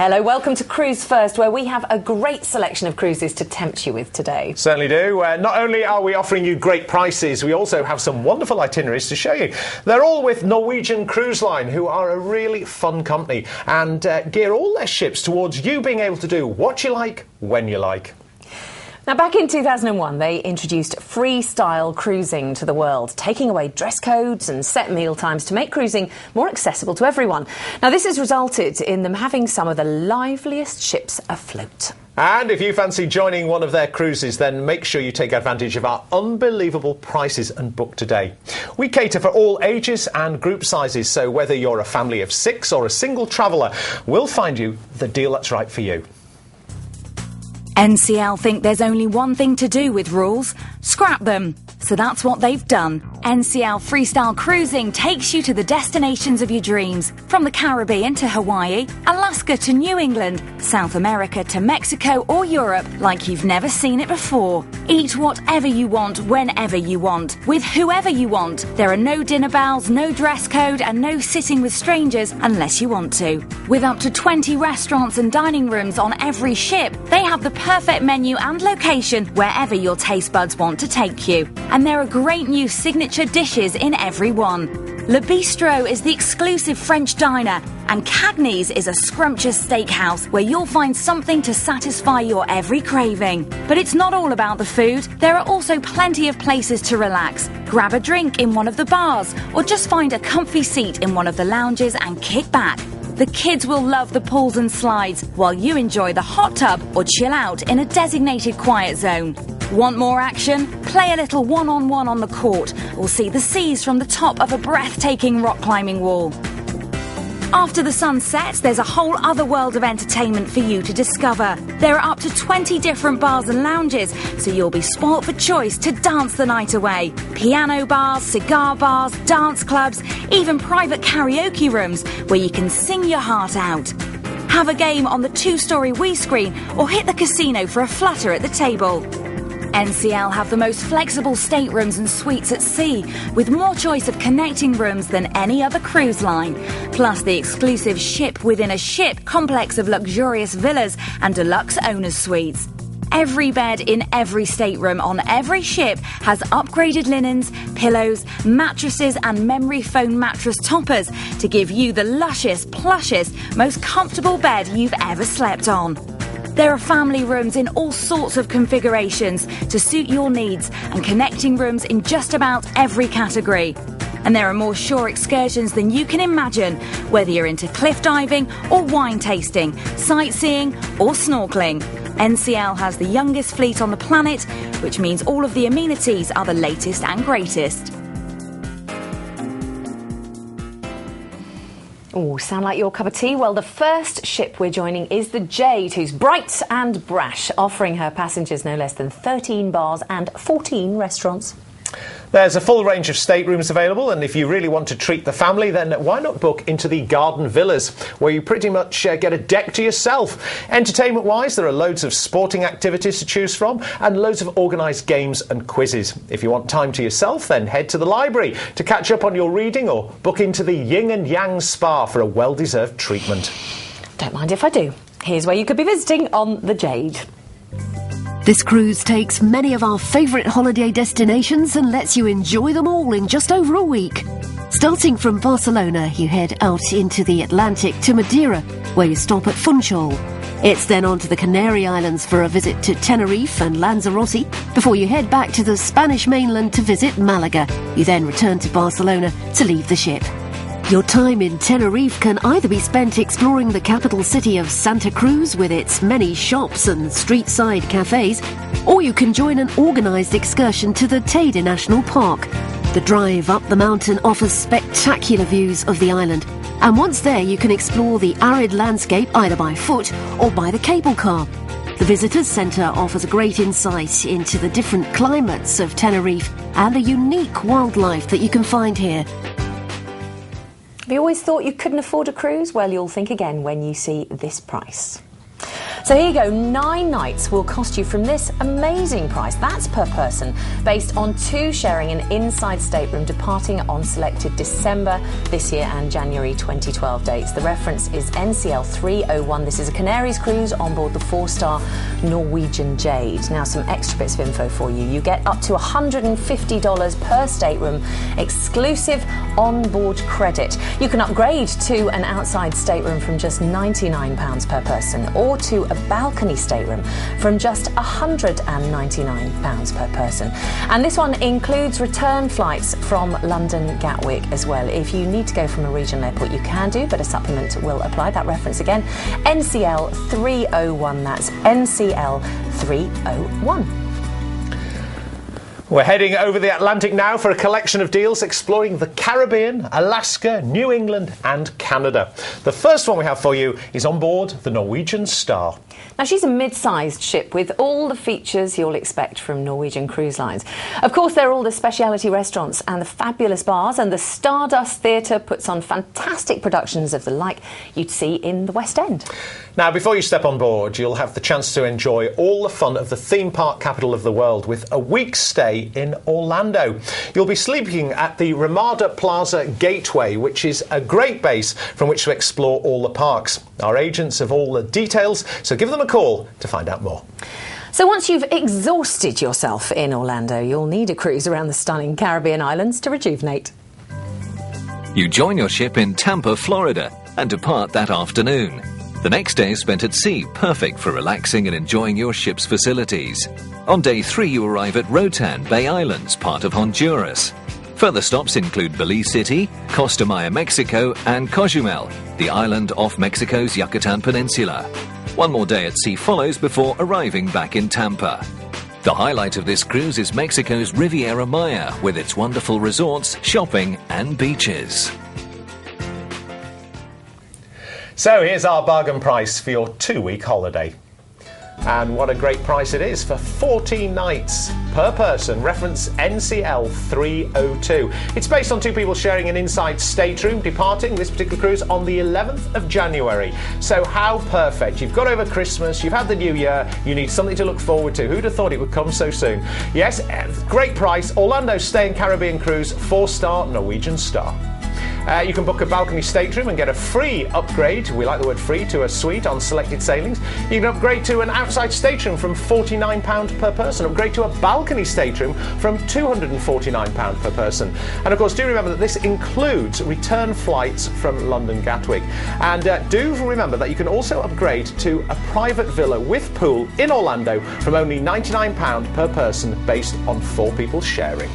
Hello, welcome to Cruise First, where we have a great selection of cruises to tempt you with today. Certainly do. Not only are we offering you great prices, we also have some wonderful itineraries to show you. They're all with Norwegian Cruise Line, who are a really fun company and gear all their ships towards you being able to do what you like, when you like. Now, back in 2001, they introduced freestyle cruising to the world, taking away dress codes and set meal times to make cruising more accessible to everyone. Now, this has resulted in them having some of the liveliest ships afloat. And if you fancy joining one of their cruises, then make sure you take advantage of our unbelievable prices and book today. We cater for all ages and group sizes, so whether you're a family of 6 or a single traveller, we'll find you the deal that's right for you. NCL think there's only one thing to do with rules: scrap them. So that's what they've done. NCL Freestyle Cruising takes you to the destinations of your dreams. From the Caribbean to Hawaii, Alaska to New England, South America to Mexico or Europe, like you've never seen it before. Eat whatever you want, whenever you want, with whoever you want. There are no dinner bells, no dress code and no sitting with strangers unless you want to. With up to 20 restaurants and dining rooms on every ship, they have the perfect menu and location wherever your taste buds want to take you. And there are great new signature dishes in every one. Le Bistro is the exclusive French diner, and Cagney's is a scrumptious steakhouse where you'll find something to satisfy your every craving. But it's not all about the food. There are also plenty of places to relax. Grab a drink in one of the bars, or just find a comfy seat in one of the lounges and kick back. The kids will love the pools and slides, while you enjoy the hot tub or chill out in a designated quiet zone. Want more action? Play a little one-on-one on the court, or see the seas from the top of a breathtaking rock climbing wall. After the sun sets, there's a whole other world of entertainment for you to discover. There are up to 20 different bars and lounges, so you'll be spoilt for choice to dance the night away. Piano bars, cigar bars, dance clubs, even private karaoke rooms where you can sing your heart out. Have a game on the 2-story Wii screen, or hit the casino for a flutter at the table. NCL have the most flexible staterooms and suites at sea, with more choice of connecting rooms than any other cruise line. Plus the exclusive ship within a ship complex of luxurious villas and deluxe owners' suites. Every bed in every stateroom on every ship has upgraded linens, pillows, mattresses and memory foam mattress toppers to give you the lushest, plushest, most comfortable bed you've ever slept on. There are family rooms in all sorts of configurations to suit your needs, and connecting rooms in just about every category. And there are more shore excursions than you can imagine, whether you're into cliff diving or wine tasting, sightseeing or snorkeling. NCL has the youngest fleet on the planet, which means all of the amenities are the latest and greatest. Oh, sound like your cup of tea? Well, the first ship we're joining is the Jade, who's bright and brash, offering her passengers no less than 13 bars and 14 restaurants. There's a full range of staterooms available, and if you really want to treat the family, then why not book into the Garden Villas, where you pretty much get a deck to yourself. Entertainment-wise, there are loads of sporting activities to choose from and loads of organised games and quizzes. If you want time to yourself, then head to the library to catch up on your reading, or book into the Yin and Yang Spa for a well-deserved treatment. Don't mind if I do. Here's where you could be visiting on the Jade. This cruise takes many of our favourite holiday destinations and lets you enjoy them all in just over a week. Starting from Barcelona, you head out into the Atlantic to Madeira, where you stop at Funchal. It's then on to the Canary Islands for a visit to Tenerife and Lanzarote, before you head back to the Spanish mainland to visit Malaga. You then return to Barcelona to leave the ship. Your time in Tenerife can either be spent exploring the capital city of Santa Cruz with its many shops and street-side cafes, or you can join an organised excursion to the Teide National Park. The drive up the mountain offers spectacular views of the island, and once there you can explore the arid landscape either by foot or by the cable car. The Visitors Centre offers a great insight into the different climates of Tenerife and the unique wildlife that you can find here. Have you always thought you couldn't afford a cruise? Well, you'll think again when you see this price. So here you go, 9 nights will cost you from this amazing price. That's per person, based on 2 sharing an inside stateroom departing on selected December this year and January 2012 dates. The reference is NCL 301. This is a Canaries cruise on board the 4-star Norwegian Jade. Now, some extra bits of info for you. You get up to $150 per stateroom, exclusive on-board credit. You can upgrade to an outside stateroom from just £99 per person, or to a balcony stateroom from just £199 per person. And this one includes return flights from London Gatwick as well. If you need to go from a regional airport, you can do, but a supplement will apply. That reference again, NCL 301. That's NCL 301. We're heading over the Atlantic now for a collection of deals exploring the Caribbean, Alaska, New England and Canada. The first one we have for you is on board the Norwegian Star. Now, she's a mid-sized ship with all the features you'll expect from Norwegian Cruise Lines. Of course, there are all the speciality restaurants and the fabulous bars, and the Stardust Theatre puts on fantastic productions of the like you'd see in the West End. Now, before you step on board, you'll have the chance to enjoy all the fun of the theme park capital of the world with a week's stay in Orlando. You'll be sleeping at the Ramada Plaza Gateway, which is a great base from which to explore all the parks. Our agents have all the details, so give them a call to find out more. So once you've exhausted yourself in Orlando, you'll need a cruise around the stunning Caribbean islands to rejuvenate. You join your ship in Tampa, Florida, and depart that afternoon. The next day is spent at sea, perfect for relaxing and enjoying your ship's facilities. On day 3, you arrive at Roatan Bay Islands, part of Honduras. Further stops include Belize City, Costa Maya, Mexico, and Cozumel, the island off Mexico's Yucatan Peninsula. One more day at sea follows before arriving back in Tampa. The highlight of this cruise is Mexico's Riviera Maya, with its wonderful resorts, shopping, and beaches. So here's our bargain price for your 2-week holiday. And what a great price it is for 14 nights per person. Reference NCL 302. It's based on 2 people sharing an inside stateroom, departing this particular cruise on the 11th of January. So how perfect. You've got over Christmas, you've had the New Year, you need something to look forward to. Who'd have thought it would come so soon? Yes, great price. Orlando Stay and Caribbean Cruise, 4-star Norwegian Star. You can book a balcony stateroom and get a free upgrade, we like the word free, to a suite on selected sailings. You can upgrade to an outside stateroom from £49 per person, upgrade to a balcony stateroom from £249 per person. And of course, do remember that this includes return flights from London Gatwick. And do remember that you can also upgrade to a private villa with pool in Orlando from only £99 per person, based on 4 people sharing.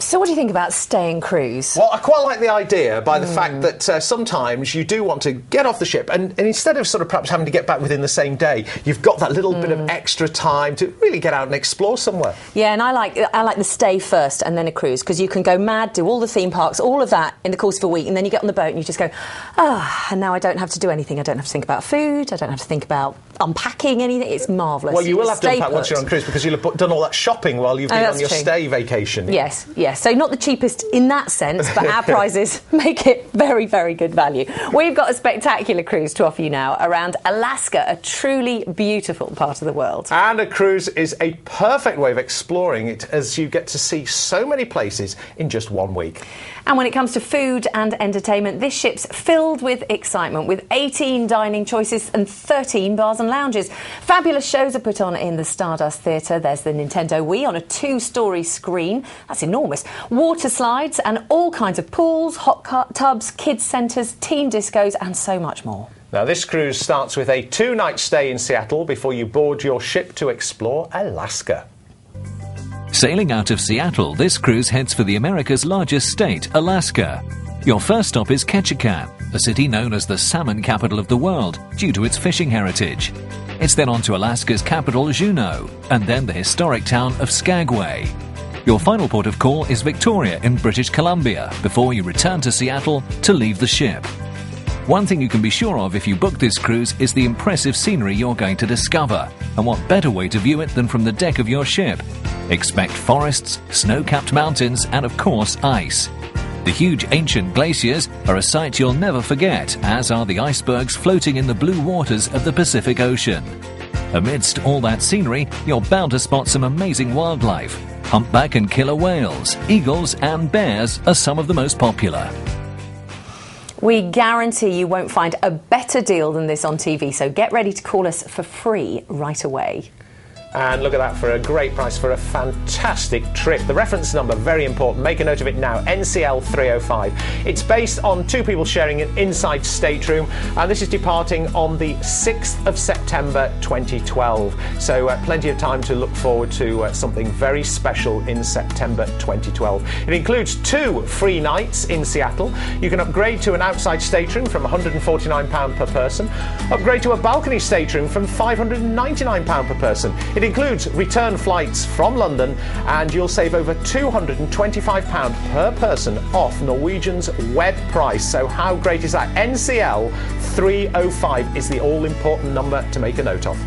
So what do you think about staying cruise? Well, I quite like the idea by the fact that sometimes you do want to get off the ship and instead of sort of perhaps having to get back within the same day, you've got that little bit of extra time to really get out and explore somewhere. Yeah, and I like the stay first and then a cruise, because you can go mad, do all the theme parks, all of that in the course of a week, and then you get on the boat and you just go, and now I don't have to do anything. I don't have to think about food. I don't have to think about unpacking anything. It's marvellous. Well, you will have to unpack once you're on cruise, because you'll have done all that shopping while you've been on your stay vacation. Yes. So not the cheapest in that sense, but our prizes make it very, very good value. We've got a spectacular cruise to offer you now around Alaska, a truly beautiful part of the world. And a cruise is a perfect way of exploring it, as you get to see so many places in just 1 week. And when it comes to food and entertainment, this ship's filled with excitement, with 18 dining choices and 13 bars and lounges. Fabulous shows are put on in the Stardust Theatre. There's the Nintendo Wii on a 2-storey screen. That's enormous. Water slides and all kinds of pools, hot tubs, kids' centres, teen discos and so much more. Now, this cruise starts with a 2-night stay in Seattle before you board your ship to explore Alaska. Sailing out of Seattle, this cruise heads for the America's largest state, Alaska. Your first stop is Ketchikan, a city known as the salmon capital of the world due to its fishing heritage. It's then on to Alaska's capital, Juneau, and then the historic town of Skagway. Your final port of call is Victoria in British Columbia before you return to Seattle to leave the ship. One thing you can be sure of if you book this cruise is the impressive scenery you're going to discover, and what better way to view it than from the deck of your ship. Expect forests, snow-capped mountains and of course ice. The huge ancient glaciers are a sight you'll never forget, as are the icebergs floating in the blue waters of the Pacific Ocean. Amidst all that scenery, you're bound to spot some amazing wildlife. Humpback and killer whales, eagles and bears are some of the most popular. We guarantee you won't find a better deal than this on TV, so get ready to call us for free right away. And look at that, for a great price for a fantastic trip. The reference number, very important, make a note of it now, NCL 305. It's based on two people sharing an inside stateroom, and this is departing on the 6th of September 2012. So plenty of time to look forward to something very special in September 2012. It includes 2 free nights in Seattle. You can upgrade to an outside stateroom from £149 per person, upgrade to a balcony stateroom from £599 per person. It includes return flights from London, and you'll save over £225 per person off Norwegian's web price. So how great is that? NCL 305 is the all-important number to make a note of.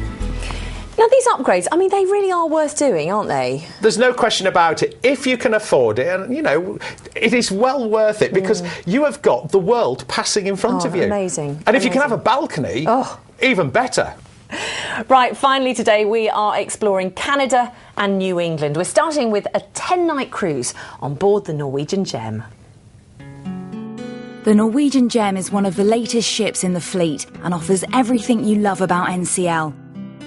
Now, these upgrades, I mean, they really are worth doing, aren't they? There's no question about it. If you can afford it, and, you know, it is well worth it, because you have got the world passing in front of you. Amazing. And if you can have a balcony, even better. Right, finally today we are exploring Canada and New England. We're starting with a 10-night cruise on board the Norwegian Gem. The Norwegian Gem is one of the latest ships in the fleet and offers everything you love about NCL.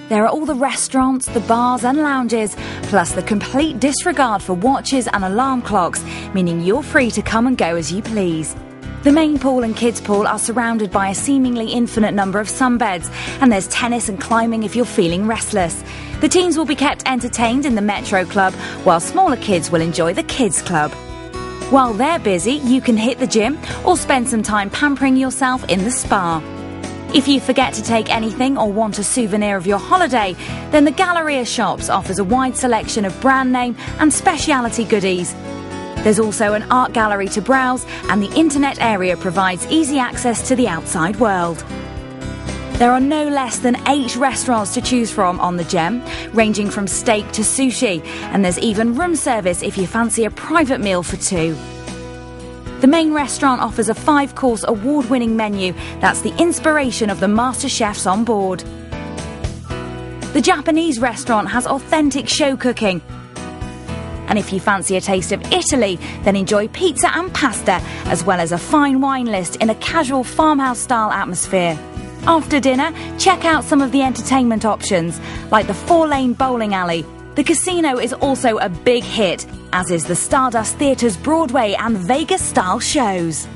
There are all the restaurants, the bars and lounges, plus the complete disregard for watches and alarm clocks, meaning you're free to come and go as you please. The main pool and kids' pool are surrounded by a seemingly infinite number of sunbeds, and there's tennis and climbing if you're feeling restless. The teens will be kept entertained in the Metro Club, while smaller kids will enjoy the Kids Club. While they're busy, you can hit the gym or spend some time pampering yourself in the spa. If you forget to take anything or want a souvenir of your holiday, then the Galleria Shops offers a wide selection of brand name and specialty goodies. There's also an art gallery to browse, and the internet area provides easy access to the outside world. There are no less than 8 restaurants to choose from on the Gem, ranging from steak to sushi, and there's even room service if you fancy a private meal for 2. The main restaurant offers a 5-course award-winning menu that's the inspiration of the master chefs on board. The Japanese restaurant has authentic show cooking. And if you fancy a taste of Italy, then enjoy pizza and pasta, as well as a fine wine list in a casual farmhouse-style atmosphere. After dinner, check out some of the entertainment options, like the 4-lane bowling alley. The casino is also a big hit, as is the Stardust Theatre's Broadway and Vegas-style shows.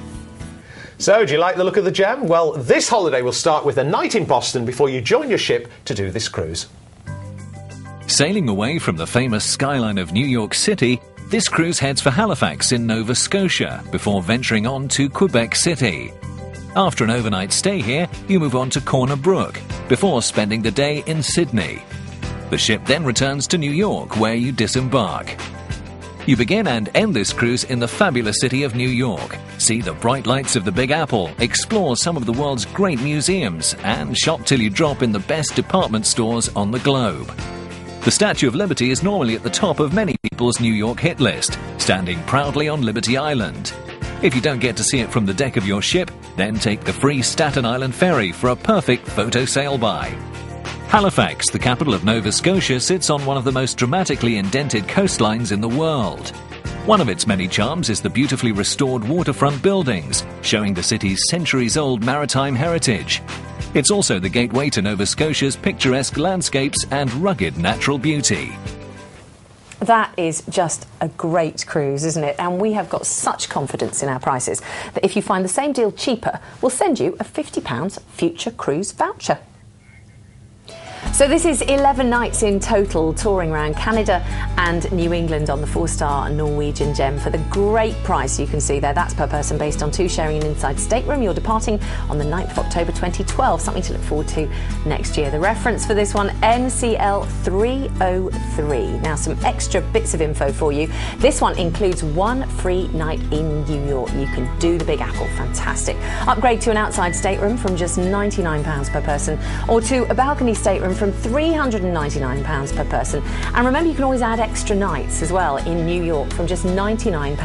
So, do you like the look of the Gem? Well, this holiday will start with a night in Boston before you join your ship to do this cruise. Sailing away from the famous skyline of New York City, this cruise heads for Halifax in Nova Scotia before venturing on to Quebec City. After an overnight stay here, you move on to Corner Brook before spending the day in Sydney. The ship then returns to New York, where you disembark. You begin and end this cruise in the fabulous city of New York. See the bright lights of the Big Apple, explore some of the world's great museums, and shop till you drop in the best department stores on the globe. The Statue of Liberty is normally at the top of many people's New York hit list, standing proudly on Liberty Island. If you don't get to see it from the deck of your ship, then take the free Staten Island ferry for a perfect photo sail-by. Halifax, the capital of Nova Scotia, sits on one of the most dramatically indented coastlines in the world. One of its many charms is the beautifully restored waterfront buildings, showing the city's centuries-old maritime heritage. It's also the gateway to Nova Scotia's picturesque landscapes and rugged natural beauty. That is just a great cruise, isn't it? And we have got such confidence in our prices that if you find the same deal cheaper, we'll send you a £50 future cruise voucher. So this is 11 nights in total, touring around Canada and New England on the 4-star Norwegian Gem for the great price you can see there. That's per person based on 2 sharing an inside stateroom. You're departing on the 9th of October 2012, something to look forward to next year. The reference for this one, NCL 303. Now some extra bits of info for you. This one includes 1 free night in New York. You can do the Big Apple, fantastic. Upgrade to an outside stateroom from just £99 per person, or to a balcony stateroom from from £399 per person. And remember, you can always add extra nights as well in New York from just £99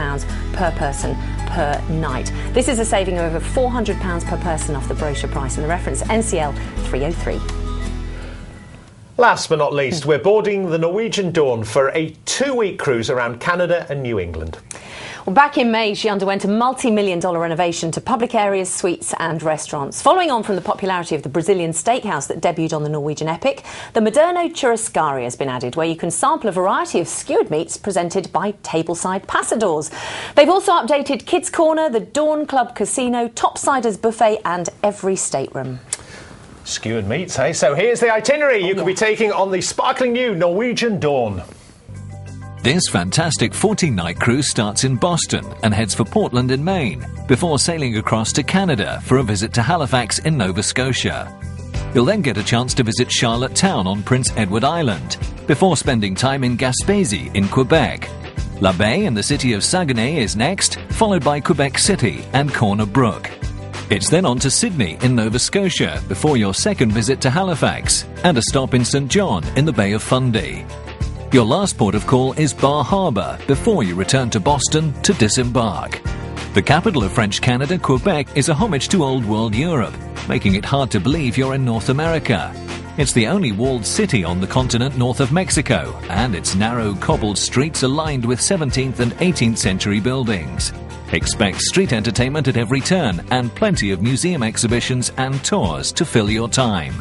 per person per night. This is a saving of over £400 per person off the brochure price, and the reference NCL 303. Last but not least, we're boarding the Norwegian Dawn for a 2-week cruise around Canada and New England. Well, back in May, she underwent a multi-million-dollar renovation to public areas, suites and restaurants. Following on from the popularity of the Brazilian steakhouse that debuted on the Norwegian Epic, the Moderno Churrascaria has been added, where you can sample a variety of skewered meats presented by tableside passadors. They've also updated Kids Corner, the Dawn Club Casino, Topsiders Buffet and every stateroom. Skewered meats, hey? So here's the itinerary you could be taking on the sparkling new Norwegian Dawn. This fantastic 14-night cruise starts in Boston and heads for Portland in Maine, before sailing across to Canada for a visit to Halifax in Nova Scotia. You'll then get a chance to visit Charlottetown on Prince Edward Island, before spending time in Gaspésie in Quebec. La Baie in the city of Saguenay is next, followed by Quebec City and Corner Brook. It's then on to Sydney in Nova Scotia before your second visit to Halifax, and a stop in St John in the Bay of Fundy. Your last port of call is Bar Harbour before you return to Boston to disembark. The capital of French Canada, Quebec, is a homage to old world Europe, making it hard to believe you're in North America. It's the only walled city on the continent north of Mexico, and its narrow cobbled streets are lined with 17th and 18th century buildings. Expect street entertainment at every turn and plenty of museum exhibitions and tours to fill your time.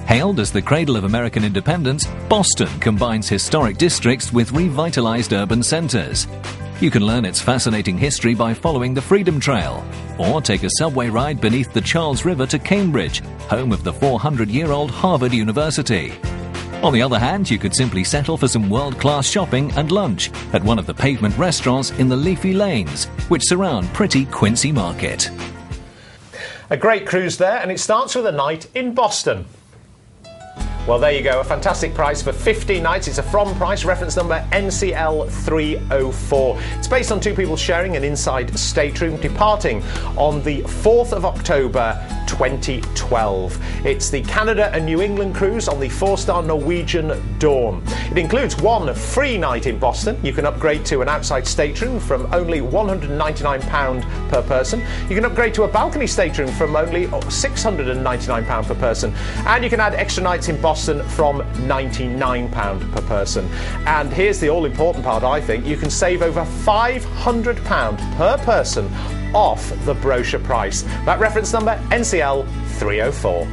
Hailed as the cradle of American independence, Boston combines historic districts with revitalized urban centers. You can learn its fascinating history by following the Freedom Trail, or take a subway ride beneath the Charles River to Cambridge, home of the 400-year-old Harvard University. On the other hand, you could simply settle for some world-class shopping and lunch at one of the pavement restaurants in the leafy lanes, which surround pretty Quincy Market. A great cruise there, and it starts with a night in Boston. Well, there you go, a fantastic price for 15 nights. It's a from price, reference number NCL 304. It's based on 2 people sharing an inside stateroom, departing on the 4th of October 2012. It's the Canada and New England cruise on the 4-star Norwegian Dawn. It includes 1 free night in Boston. You can upgrade to an outside stateroom from only £199 per person. You can upgrade to a balcony stateroom from only £699 per person. And you can add extra nights in Boston from £99 per person. And here's the all-important part, I think. You can save over £500 per person off the brochure price. That reference number, NCL 304.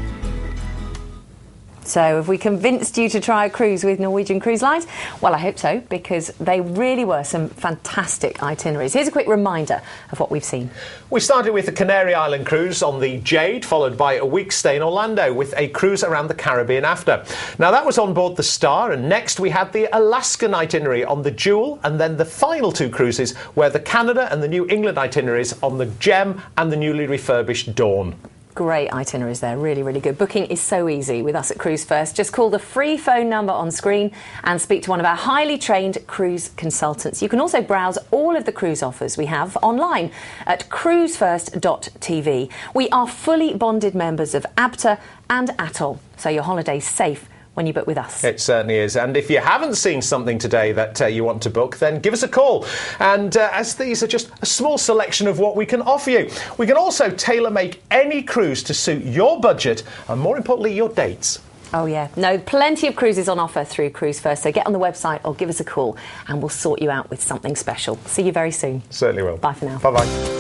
So have we convinced you to try a cruise with Norwegian Cruise Lines? Well, I hope so, because they really were some fantastic itineraries. Here's a quick reminder of what we've seen. We started with the Canary Island cruise on the Jade, followed by a week's stay in Orlando with a cruise around the Caribbean after. Now, that was on board the Star, and next we had the Alaskan itinerary on the Jewel, and then the final 2 cruises were the Canada and the New England itineraries on the Gem and the newly refurbished Dawn. Great itineraries there, really, really good. Booking is so easy with us at Cruise First. Just call the free phone number on screen and speak to one of our highly trained cruise consultants. You can also browse all of the cruise offers we have online at cruisefirst.tv. We are fully bonded members of ABTA and ATOL, so your holiday's safe when you book with us. It certainly is. And if you haven't seen something today that you want to book, then give us a call. And as these are just a small selection of what we can offer you, we can also tailor-make any cruise to suit your budget and, more importantly, your dates. Oh yeah, no, plenty of cruises on offer through Cruise First, so get on the website or give us a call and we'll sort you out with something special. See you very soon. Certainly will. Bye for now. Bye-bye.